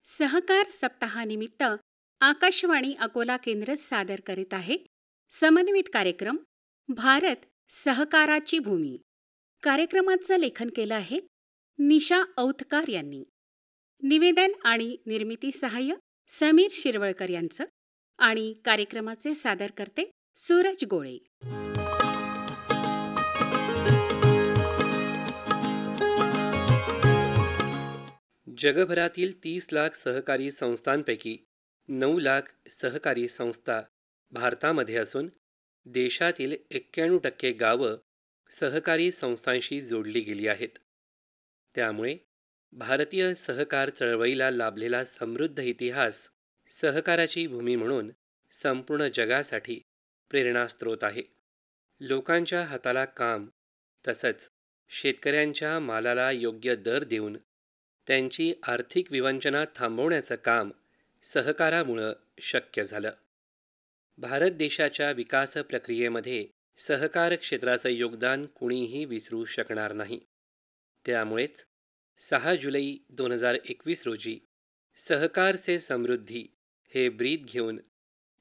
सहकार सप्ताहानिमित्त आकाशवाणी अकोला केंद्र सादर करीत आहे समन्वित कार्यक्रम भारत सहकाराची भूमी. कार्यक्रमाचं लेखन केलं आहे निशा औतकार यांनी. निवेदन आणि निर्मिती सहाय्य समीर शिरवळकर यांचं. आणि कार्यक्रमाचे सादर करते सूरज गोळे. जगभरातील 30 लाख सहकारी संस्थांपैकी 9 लाख सहकारी संस्था भारतामध्ये असून देशातील 91% गावं सहकारी संस्थांशी जोडली गेली आहेत. त्यामुळे भारतीय सहकार चळवळीला लाभलेला समृद्ध इतिहास सहकाराची भूमी म्हणून संपूर्ण जगासाठी प्रेरणास्त्रोत आहे. लोकांच्या हाताला काम तसंच शेतकऱ्यांच्या मालाला योग्य दर देऊन त्यांची आर्थिक विवंचना थांबवण्याचं काम सहकारामुळं शक्य झालं. भारत देशाच्या विकास प्रक्रियेमध्ये सहकार क्षेत्राचं योगदान कुणीही विसरू शकणार नाही. त्यामुळेच 6 जुलै 2021 रोजी सहकार से समृद्धी हे ब्रीद घेऊन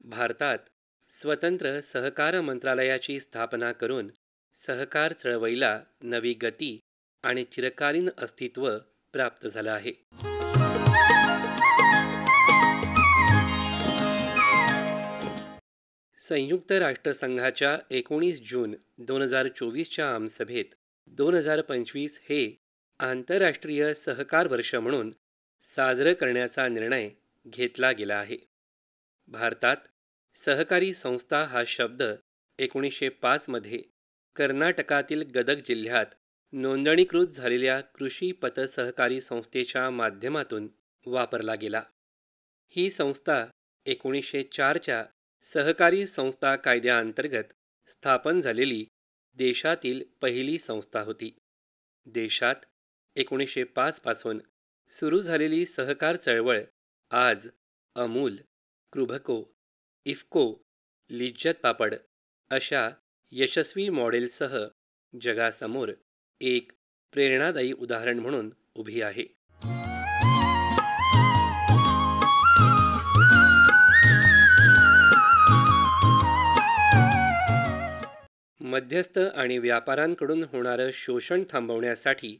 भारतात स्वतंत्र सहकार मंत्रालयाची स्थापना करून सहकार चळवळीला नवी गती आणि चिरकालीन अस्तित्व प्राप्त झालं आहे. संयुक्त राष्ट्रसंघाच्या 19 जून 2024च्या आमसभेत 2025 हे आंतरराष्ट्रीय सहकार वर्ष म्हणून साजरं करण्याचा निर्णय घेतला गेला आहे. भारतात सहकारी संस्था हा शब्द 1905 मध्ये कर्नाटकातील गदग जिल्ह्यात नोंदणीकृत झालेल्या कृषी पतसहकारी संस्थेच्या माध्यमातून वापरला गेला. ही संस्था 1904च्या सहकारी संस्था कायद्याअंतर्गत स्थापन झालेली देशातील पहिली संस्था होती. देशात 1905 पासून सुरू झालेली सहकार चळवळ आज अमूल, कृभको, इफको, लिज्जत पापड अशा यशस्वी मॉडेलसह जगासमोर एक प्रेरणादायी उदाहरण म्हणून उभी आहे. मध्यस्थ आणि व्यापाऱ्यांकडून होणारं शोषण थांबवण्यासाठी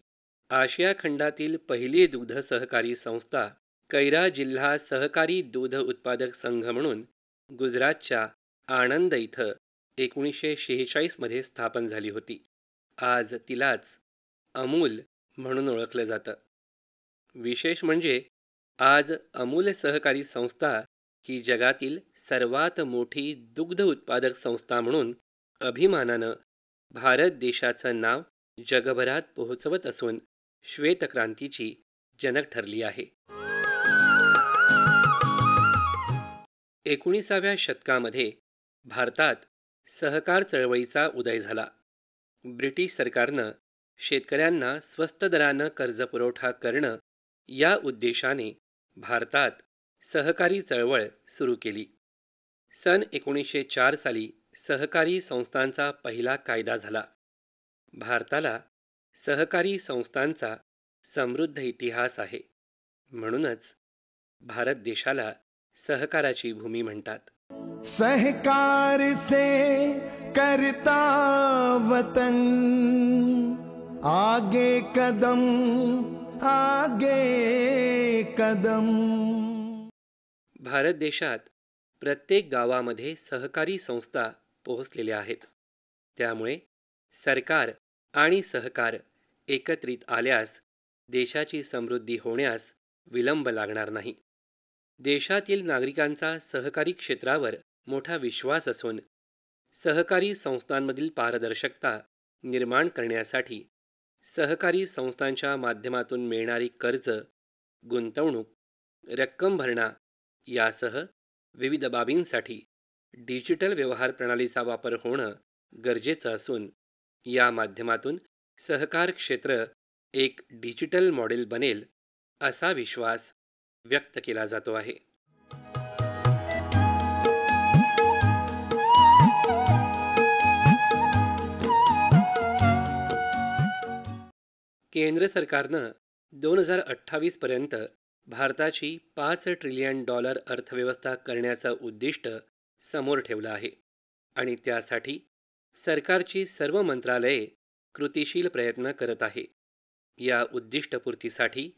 आशिया खंडातील पहिली दुग्ध सहकारी संस्था कैरा जिल्हा सहकारी दूध उत्पादक संघ म्हणून गुजरातच्या आणंद इथं 1946 मध्ये स्थापन झाली होती. आज तिलाच अमूल म्हणून ओळखलं जातं. विशेष म्हणजे आज अमूल सहकारी संस्था ही जगातील सर्वात मोठी दुग्ध उत्पादक संस्था म्हणून अभिमानानं भारत देशाचं नाव जगभरात पोहोचवत असून श्वेतक्रांतीची जनक ठरली आहे. 19व्या शतकामध्ये भारतात सहकार चळवळीचा उदय झाला. ब्रिटिश सरकारनं शेतकऱ्यांना स्वस्त दरानं कर्जपुरवठा करणं या उद्देशाने भारतात सहकारी चळवळ सुरू केली. सन 1904 साली सहकारी संस्थांचा पहिला कायदा झाला. भारताला सहकारी संस्थांचा समृद्ध इतिहास आहे. म्हणूनच भारत देशाला सहकाराची भूमी म्हणतात. सहकार से करता वतन आगे कदम आगे कदम. भारत देशात प्रत्येक गावामध्ये सहकारी संस्था पोहोचलेल्या आहेत. त्यामुळे सरकार आणि सहकार एकत्रित आल्यास देशाची समृद्धी होण्यास विलंब लागणार नाही. देशातील नागरिकांचा सहकारी क्षेत्रावर मोठा विश्वास असून सहकारी संस्थांमधील पारदर्शकता निर्माण करण्यासाठी सहकारी संस्थांच्या माध्यमातून मिळणारी कर्ज, गुंतवणूक, रक्कम भरणा यासह विविध बाबींसाठी डिजिटल व्यवहार प्रणालीचा वापर होणं गरजेचं असून या माध्यमातून सहकार क्षेत्र एक डिजिटल मॉडेल बनेल असा विश्वास व्यक्त केला जातो आहे. केंद्र सरकारनं 2028 पर्यंत भारताची $5 ट्रिलियन अर्थव्यवस्था करण्याचं उद्दिष्ट समोर ठेवलं आहे आणि त्यासाठी सरकारची सर्व मंत्रालये कृतिशील प्रयत्न करत आहे. या उद्दिष्टपूर्तीसाठी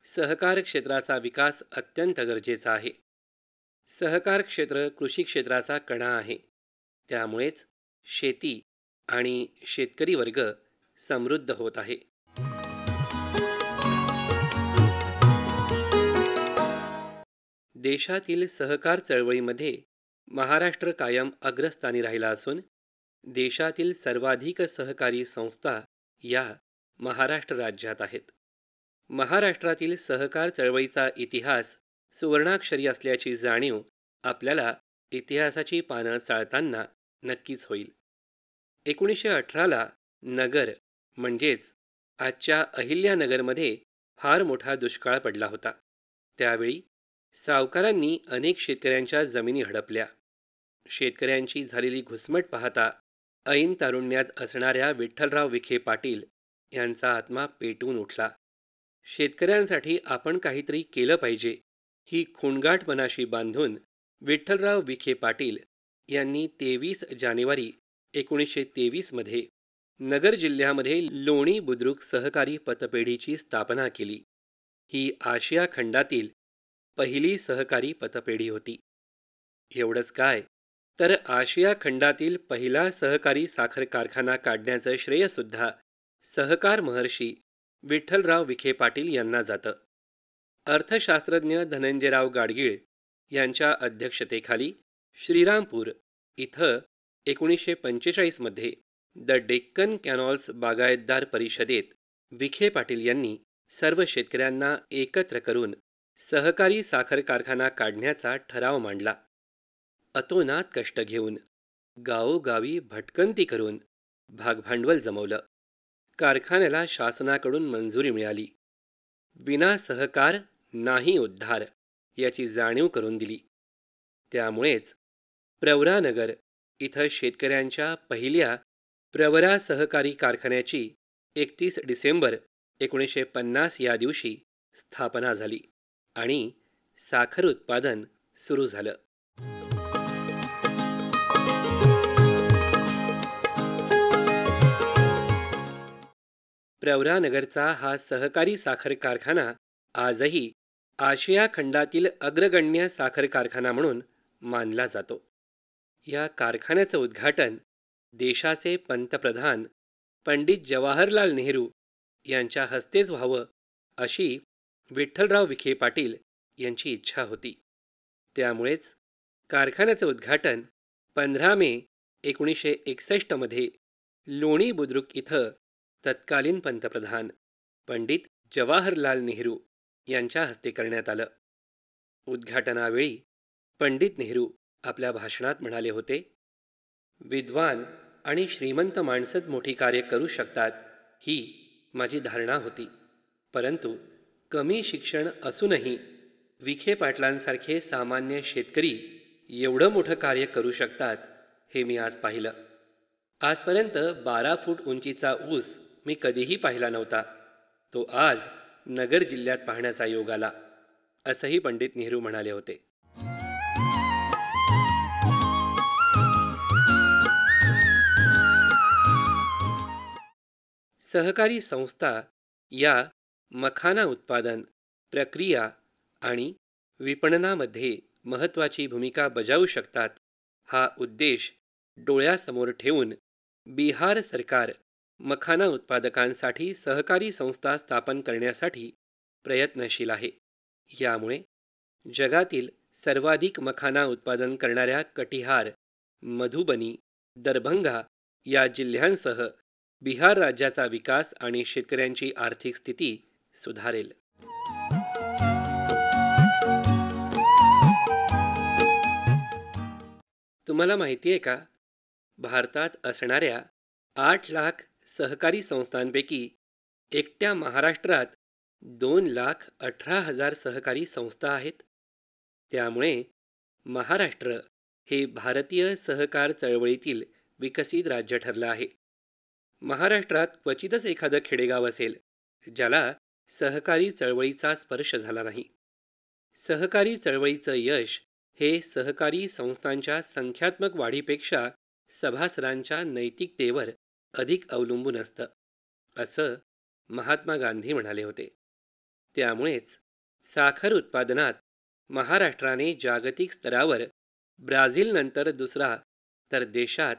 सहकार क्षेत्राचा विकास अत्यंत गरजेचा आहे. सहकार क्षेत्र कृषी क्षेत्राचा कणा आहे. त्यामुळेच शेती आणि शेतकरी वर्ग समृद्ध होत आहे. देशातील सहकार चळवळीमध्ये महाराष्ट्र कायम अग्रस्थानी राहिला असून देशातील सर्वाधिक सहकारी संस्था या महाराष्ट्र राज्यात आहेत. महाराष्ट्रातील सहकार चळवळीचा इतिहास सुवर्णाक्षरी असल्याची जाणीव आपल्याला इतिहासाची पानं चाळताना नक्कीच होईल. 1918ला नगर म्हणजेच आजच्या अहिल्यानगरमध्ये फार मोठा दुष्काळ पडला होता. त्यावेळी सावकारांनी अनेक शेतकऱ्यांच्या जमिनी हडपल्या. शेतकऱ्यांची झालेली घुसमट पाहता ऐन तारुण्यात असणाऱ्या विठ्ठलराव विखे पाटील यांचा आत्मा पेटून उठला. शेतकऱ्यांसाठी आपण काहीतरी केलं पाहिजे ही खूणगाठ मनाशी बांधून विठ्ठलराव विखे पाटील यांनी 23 जानेवारी 1923 नगर जिल्ह्यामध्ये लोणी बुद्रुक सहकारी पतपेढीची स्थापना केली. ही आशिया खंडातील पहिली सहकारी पतपेढी होती. एवढंच काय, तर आशिया खंडातील पहिला सहकारी साखर कारखाना काढण्याचं श्रेयसुद्धा सहकार महर्षी विठ्ठलराव विखे पाटील यांना जातं. अर्थशास्त्रज्ञ धनंजयराव गाडगीळ यांच्या अध्यक्षतेखाली श्रीरामपूर इथं 1945 द डेक्कन कॅनॉल्स बागायतदार परिषदेत विखे पाटील यांनी सर्व शेतकऱ्यांना एकत्र करून सहकारी साखर कारखाना काढण्याचा ठराव मांडला. अतोनात कष्ट घेऊन, गावोगावी भटकंती करून भागभांडवल जमवलं. कारखान्याला शासनाकडून मंजुरी मिळाली. विना सहकार नाही उद्धार याची जाणीव करून दिली. त्यामुळेच प्रवरानगर इथं शेतकऱ्यांच्या पहिल्या प्रवरा सहकारी कारखान्याची 31 डिसेंबर 1950 या दिवशी स्थापना झाली आणि साखर उत्पादन सुरू झालं. प्रवरानगरचा हा सहकारी साखर कारखाना आजही आशिया खंडातील अग्रगण्य साखर कारखाना म्हणून मानला जातो. या कारखान्याचं उद्घाटन देशाचे पंतप्रधान पंडित जवाहरलाल नेहरू यांच्या हस्तेच व्हावं अशी विठ्ठलराव विखे पाटील यांची इच्छा होती. त्यामुळेच कारखान्याचं उद्घाटन 15 मे 1961 लोणी बुद्रुक इथं तत्कालीन पंतप्रधान पंडित जवाहरलाल नेहरू यांच्या हस्ते करण्यात आलं. उद्घाटनावेळी पंडित नेहरू आपल्या भाषणात म्हणाले होते, विद्वान आणि श्रीमंत माणसंच मोठी कार्य करू शकतात ही माझी धारणा होती. परंतु कमी शिक्षण असूनही विखे पाटलांसारखे सामान्य शेतकरी एवढं मोठं कार्य करू शकतात हे मी आज पाहिलं. आजपर्यंत 12 फूट उंचीचा ऊस मी कधीही पाहिला नव्हता. तो आज नगर जिल्ह्यात पाहण्याचा योग आला, असंही पंडित नेहरू म्हणाले होते. सहकारी संस्था या मखाना उत्पादन, प्रक्रिया आणि विपणनामध्ये महत्त्वाची भूमिका बजावू शकतात हा उद्देश डोळ्यासमोर ठेवून बिहार सरकार मखाना उत्पादकांसाठी सहकारी संस्था स्थापन करण्यासाठी प्रयत्नशील आहे. यामुळे जगातील सर्वाधिक मखाना उत्पादन करणाऱ्या कटिहार, मधुबनी, दरभंगा या जिल्ह्यांसह बिहार राज्याचा विकास आणि शेतकऱ्यांची आर्थिक स्थिती सुधारेल. तुम्हाला माहिती आहे का, भारतात असणाऱ्या 8 लाख सहकारी संस्थांपैकी एकट्या महाराष्ट्रात 2,18,000 सहकारी संस्था आहेत. त्यामुळे महाराष्ट्र हे भारतीय सहकार चळवळीतील विकसित राज्य ठरलं आहे. महाराष्ट्रात क्वचितच एखादं खेडेगाव असेल ज्याला सहकारी चळवळीचा स्पर्श झाला नाही. सहकारी चळवळीचं यश हे सहकारी संस्थांच्या संख्यात्मक वाढीपेक्षा सभासदांच्या नैतिकतेवर अधिक अवलंबून असतं, असं महात्मा गांधी म्हणाले होते. त्यामुळेच साखर उत्पादनात महाराष्ट्राने जागतिक स्तरावर ब्राझीलनंतर दुसरा तर देशात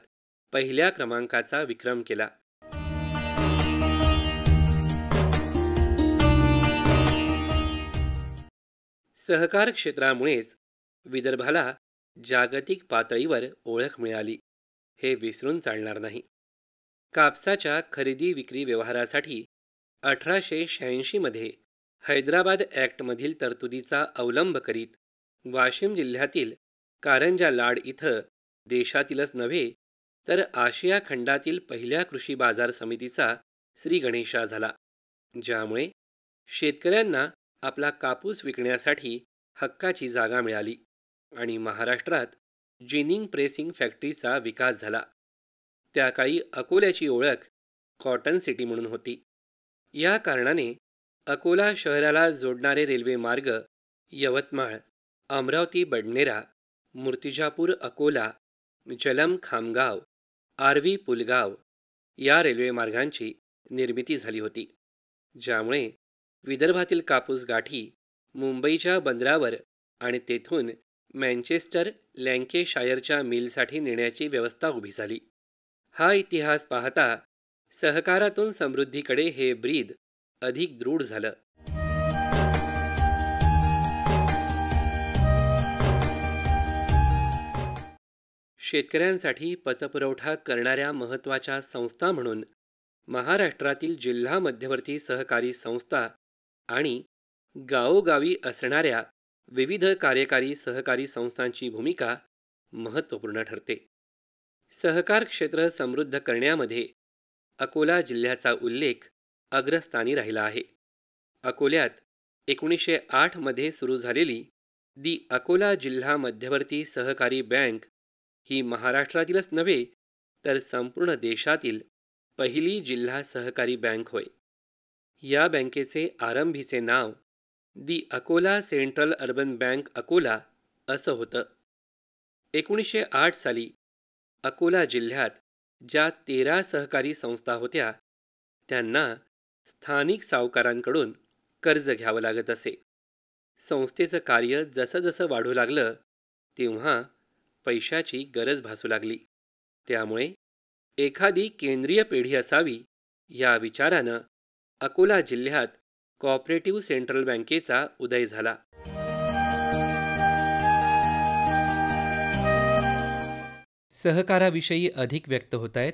पहिल्या क्रमांकाचा विक्रम केला. सहकार क्षेत्रामुळेच विदर्भाला जागतिक पातळीवर ओळख मिळाली, हे विसरून चालणार नाही. कापसाच्या खरेदी विक्री व्यवहारासाठी 1886 मध्ये हैदराबाद ॲक्टमधील तरतुदीचा अवलंब करीत वाशिम जिल्ह्यातील कारंजा लाड इथं देशातीलच नव्हे तर आशिया खंडातील पहिल्या कृषी बाजार समितीचा श्री गणेशा झाला, ज्यामुळे शेतकऱ्यांना आपला कापूस विकण्यासाठी हक्काची जागा मिळाली आणि महाराष्ट्रात जिनिंग प्रेसिंग फॅक्टरीचा विकास झाला. त्या काळी अकोल्याची ओळख कॉटन सिटी म्हणून होती. या कारणाने अकोला शहराला जोडणारे रेल्वे मार्ग यवतमाळ, अमरावती बडनेरा, मूर्तिजापूर अकोला, जलम खामगाव, आर्वी पुलगाव या रेल्वे मार्गांची निर्मिती झाली होती, ज्यामुळे विदर्भातील कापूस गाठी मुंबईच्या बंदरावर आणि तेथून मँचेस्टर लँकेशायरच्या मिलसाठी नेण्याची व्यवस्था उभी झाली. हा इतिहास पाहता सहकारातून समृद्धीकडे हे ब्रीद अधिक दृढ झालं. शेतकऱ्यांसाठी पतपुरवठा करणाऱ्या महत्त्वाच्या संस्था म्हणून महाराष्ट्रातील जिल्हा मध्यवर्ती सहकारी संस्था आणि गावोगावी असणाऱ्या विविध कार्यकारी सहकारी संस्थांची भूमिका महत्त्वपूर्ण ठरते. सहकार क्षेत्र समृद्ध करण्यामध्ये अकोला जिल्ह्याचा उल्लेख अग्रस्थानी राहिला आहे. अकोल्यात 1908 मध्ये सुरू झालेली दी अकोला जिल्हा मध्यवर्ती सहकारी बँक ही महाराष्ट्रातीलच नव्हे तर संपूर्ण देशातील पहिली जिल्हा सहकारी बँक होय. या बँकेचे आरंभीचे नाव the Akola central urban bank Akola असं होतं. 1908 साली अकोला जिल्ह्यात ज्या 13 सहकारी संस्था होत्या त्यांना स्थानिक सावकारांकडून कर्ज घ्यावं लागत असे. संस्थेचं कार्य जसं जसं वाढू लागलं तेव्हा पैशाची गरज भासू लागली. त्यामुळे एखादी केंद्रीय पेढी असावी या विचारानं अकोला जिल्ह्यात कॉपरेटिव्ह सेंट्रल बँकेचा उदय झाला. सहकाराविषयी अधिक व्यक्त होत आहेत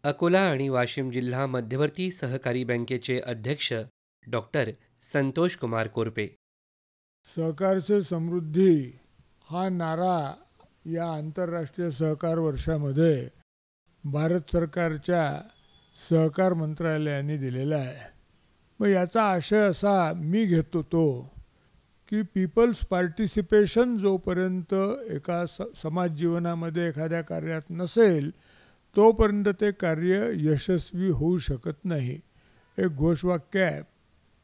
अकोला आणि वाशिम जिल्हा मध्यवर्ती सहकारी बँकेचे अध्यक्ष डॉक्टर संतोष कुमार कोरपे. सहकार से समृद्धी हा नारा या आंतरराष्ट्रीय सहकार वर्षामध्ये भारत सरकारच्या सहकार मंत्रालयाने दिलेला आहे. मग याचा आशय असा मी घेतो तो की पीपल्स पार्टिसिपेशन जोपर्यंत एका समाज जीवनामध्ये एखाद्या कार्यात नसेल तोपर्यंत ते कार्य यशस्वी होऊ शकत नाही. एक घोषवाक्य आहे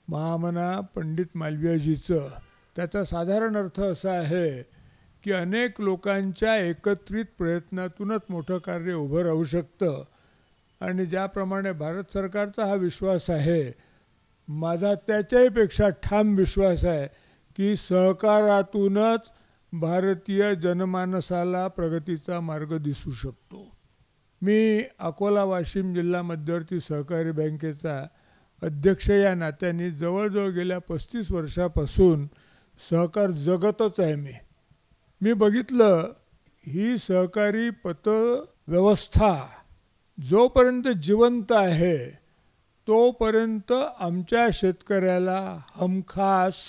महामना पंडित मालवीयजीचं. त्याचा साधारण अर्थ असा आहे की अनेक लोकांच्या एकत्रित प्रयत्नातूनच मोठं कार्य उभं राहू शकतं. आणि ज्याप्रमाणे भारत सरकारचा हा विश्वास आहे, माझा त्याच्याहीपेक्षा ठाम विश्वास आहे की सहकारातूनच भारतीय जनमानसाला प्रगतीचा मार्ग दिसू शकतो. मी अकोला वाशिम जिल्हा मध्यवर्ती सहकारी बँकेचा अध्यक्ष या नात्याने जवळजवळ गेल्या 35 वर्षापासून सहकार जगतच आहे. मी बघितलं ही सहकारी पतव्यवस्था जोपर्यंत जिवंत आहे तोपर्यंत आमच्या शेतकऱ्याला हमखास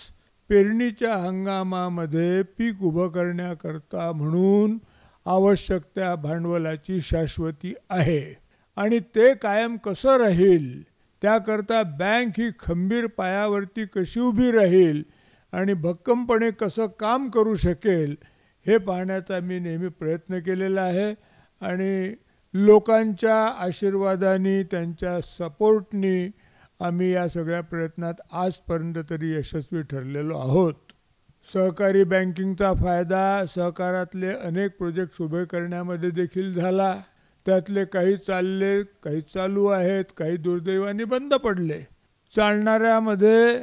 पेरणीच्या हंगामामध्ये पीक उभं करण्याकरता म्हणून आवश्यक त्या भांडवलाची शाश्वती आहे. आणि ते कायम कसं राहील त्याकरता बँक ही खंबीर पायावरती कशी उभी राहील आणि भक्कमपणे कसं काम करू शकेल हे पाहण्याचा मी नेहमी प्रयत्न केलेला आहे. आणि लोकांच्या आशीर्वादाने त्यांच्या सपोर्टनी आम्ही या सगळ्या प्रयत्नात आजपर्यंत तरी यशस्वी ठरलेलो आहोत. सहकारी बँकिंगचा फायदा सहकारातले अनेक प्रोजेक्ट उभे करण्यामध्ये देखील झाला. त्यातले काही चालले, काही चालू आहेत, काही दुर्दैवाने बंद पडले. चालणाऱ्यामध्ये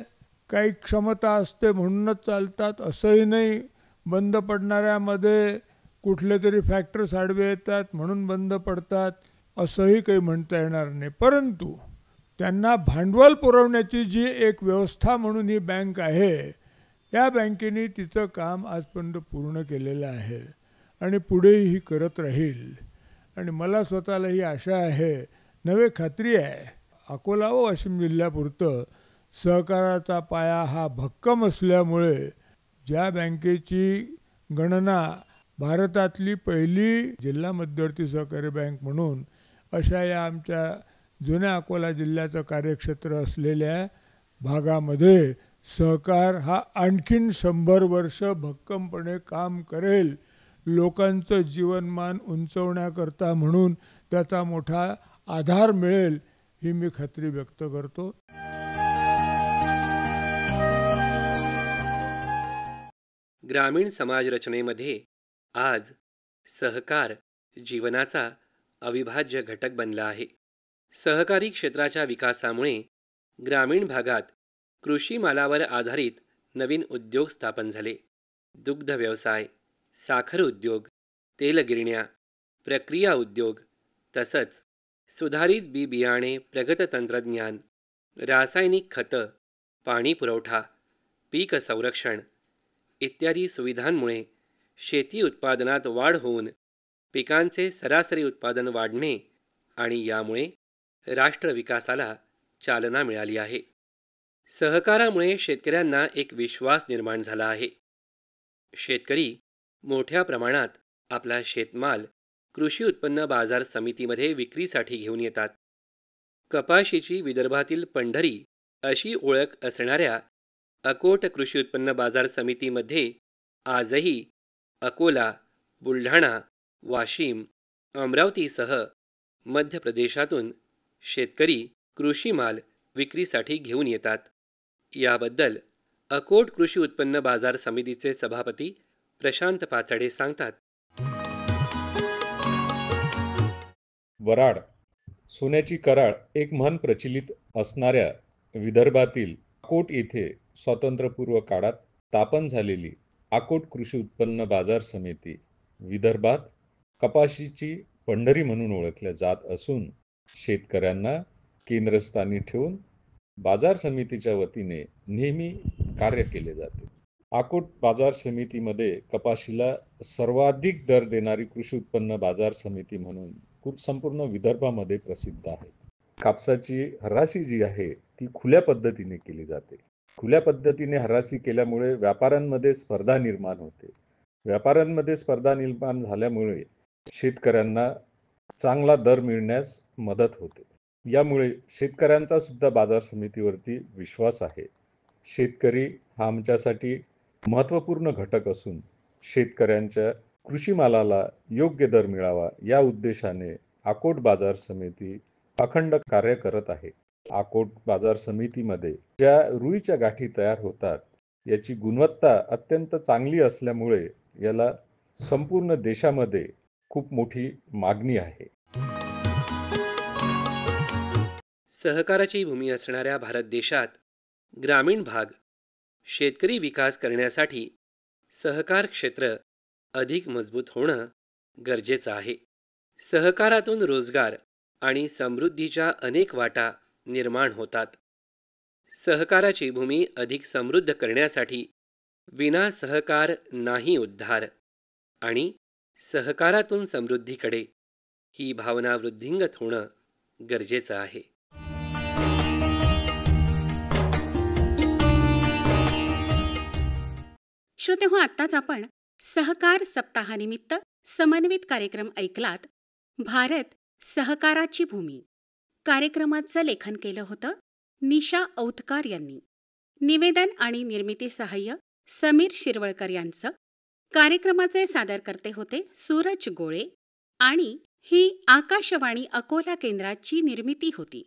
काही क्षमता असते म्हणूनच चालतात असंही नाही. बंद पडणाऱ्यामध्ये कुठले तरी फॅक्टर्स आडवे येतात म्हणून बंद पडतात असंही काही म्हणता येणार नाही. परंतु त्यांना भांडवल पुरवण्याची जी एक व्यवस्था म्हणून ही बँक आहे, या बँकेने तिचं काम आजपर्यंत पूर्ण केलेलं आहे आणि पुढेही करत राहील. आणि मला स्वतःला ही आशा आहे, नवे खात्री आहे, अकोला व वाशिम जिल्ह्यापुरतं सहकाराचा पाया हा भक्कम असल्यामुळे ज्या बँकेची गणना भारतातली पहिली जिल्हा मध्यवर्ती सहकारी बँक म्हणून अशा या आमच्या जुन्या अकोला जिल्ह्याचं कार्यक्षेत्र असलेल्या भागामध्ये सहकार हा आणखीन 100 वर्ष भक्कमपणे काम करेल. लोकांचं जीवनमान उंचवण्याकरता म्हणून त्याचा मोठा आधार मिळेल ही मी खात्री व्यक्त करतो. ग्रामीण समाज रचनेमध्ये आज सहकार जीवनाचा अविभाज्य घटक बनला आहे. सहकारी क्षेत्राच्या विकासामुळे ग्रामीण भागात कृषी मालावर आधारित नवीन उद्योग स्थापन झाले. दुग्ध व्यवसाय, साखर उद्योग, तेलगिरण्या, प्रक्रिया उद्योग तसंच सुधारित बी बियाणे, प्रगत तंत्रज्ञान, रासायनिक खतं, पाणी पुरवठा, पीक संरक्षण इत्यादी सुविधांमुळे शेती उत्पादनात वाढ होऊन पिकांचे सरासरी उत्पादन वाढणे आणि यामुळे राष्ट्र विकासाला चालना मिळाली आहे. सहकारामुळे शेतकऱ्यांना एक विश्वास निर्माण झाला आहे. शेतकरी मोठ्या प्रमाणात आपला शेतमाल कृषी उत्पन्न बाजार समितीमध्ये विक्रीसाठी घेऊन येतात. कपाशीची विदर्भातील पंढरी अशी ओळख असणाऱ्या अकोट कृषी उत्पन्न बाजार समितीमध्ये आजही अकोला, बुलढाणा, वाशिम, अमरावतीसह मध्य प्रदेशातून शेतकरी कृषी माल विक्रीसाठी घेऊन येतात. याबद्दल अकोट कृषी उत्पन्न बाजार समितीचे सभापती प्रशांत पाचाडे सांगतात. वराड, सोन्याची कराळ एक म्हण प्रचलित असणाऱ्या विदर्भातील अकोट येथे स्वातंत्र्यपूर्व काळात स्थापन झालेली अकोट कृषी उत्पन्न बाजार समिती विदर्भात कपाशीची पंढरी म्हणून ओळखल्या जात असून शेतकऱ्यांना केंद्रस्थानी ठेवून बाजार समितीच्या वतीने नेहमी कार्य केले जाते. अकोट बाजार समितीमध्ये कपाशीला सर्वाधिक दर देणारी कृषी उत्पन्न बाजार समिती म्हणून संपूर्ण विदर्भामध्ये प्रसिद्ध आहे. कापसाची हराशी जी आहे ती खुल्या पद्धतीने केली जाते. खुल्या पद्धतीने हराशी केल्यामुळे व्यापाऱ्यांमध्ये स्पर्धा निर्माण होते. व्यापाऱ्यांमध्ये स्पर्धा निर्माण झाल्यामुळे शेतकऱ्यांना चांगला दर मिळण्यास मदत होते. यामुळे शेतकऱ्यांचा सुद्धा बाजार समितीवरती विश्वास आहे. शेतकरी हा आमच्यासाठी महत्त्वपूर्ण घटक असून शेतकऱ्यांच्या कृषी मालाला योग्य दर मिळावा या उद्देशाने अकोट बाजार समिती अखंड कार्य करत आहे. अकोट बाजार समितीमध्ये ज्या रुईच्या गाठी तयार होतात याची गुणवत्ता अत्यंत चांगली असल्यामुळे याला संपूर्ण देशामध्ये खूप मोठी मागणी आहे. सहकाराची भूमी असणाऱ्या भारत देशात ग्रामीण भाग शेतकरी विकास करण्यासाठी सहकार क्षेत्र अधिक मजबूत होणं गरजेचं आहे. सहकारातून रोजगार आणि समृद्धीच्या अनेक वाटा निर्माण होतात. सहकाराची भूमी अधिक समृद्ध करण्यासाठी विना सहकार नाही उद्धार आणि सहकारातून समृद्धीकडे ही भावना वृद्धिंगत होणं गरजेचं आहे. श्रोतेहो, आत्ताच आपण सहकार सप्ताहानिमित्त समन्वित कार्यक्रम ऐकलात. भारत सहकाराची भूमी कार्यक्रमाचं लेखन केलं होतं निशा औतकार यांनी. निवेदन आणि निर्मिती सहाय्य समीर शिरवळकर यांचं. कार्यक्रमाचे सादरकर्ते होते सूरज गोळे आणि ही आकाशवाणी अकोला केंद्राची निर्मिती होती.